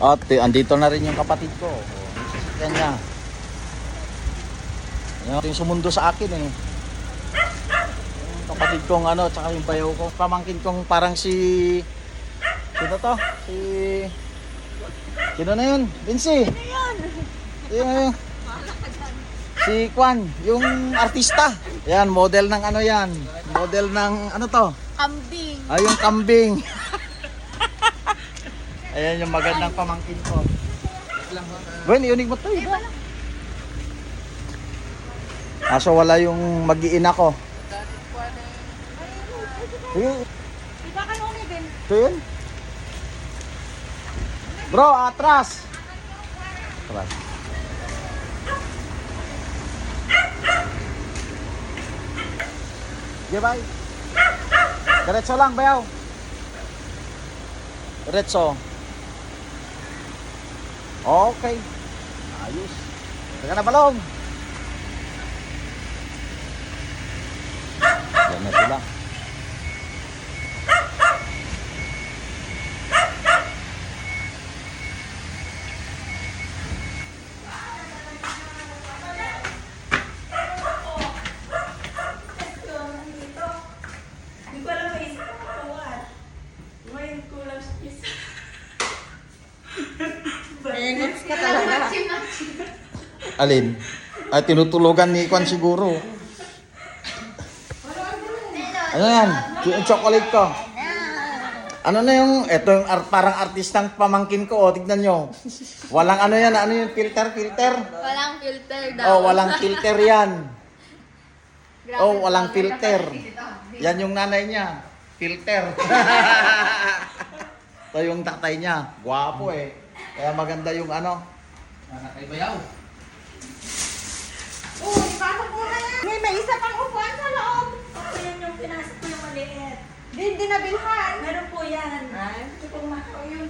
At andito na rin yung kapatid ko. Yung sasakyan niya. Yung sumundo sa akin eh. Yung kapatid kong ano, tsaka yung bayaw ko. Pamangkin kong parang si... Sino to? Sino na yun? Vinci! Yung... Si Kwan, yung artista. Yan, model ng ano yan. Model ng ano to? Kambing. Ay, yung kambing. Ayan yung magandang pamangkin ko. Gwen, iunig mo to. Iba. Kaso wala yung mag-iina ko. Iba kayo ni Ben. Ito yun. Bro, atras. Atras. Okay, bye. Diretso lang, bayaw. Diretso. Okay. Ayos. Teka na, balong. Yan na sila. Hindi ko alam may isa pa kawan. May kulang sa isa. Engels ka talaga. Alin? Ay, tinutulugan ni Kwan siguro. Ano yan? Yung chocolate ko. Ano na yung, eto yung parang artistang pamangkin ko, oh, tignan nyo. Walang ano yan, ano yung filter? Walang filter daw. Oh, walang filter yan. Oh, walang filter. Yan yung nanay niya. Filter. Ito yung tatay niya. Gwapo eh. Kaya maganda yung ano. Anak kay bayaw. Uy, pasok mo na yan. May isa pang upuan sa loob. Ako yan yung pinasok ko yung maliit. Hindi nabilhan. Meron po yan. Ay, ito pong makaw yun.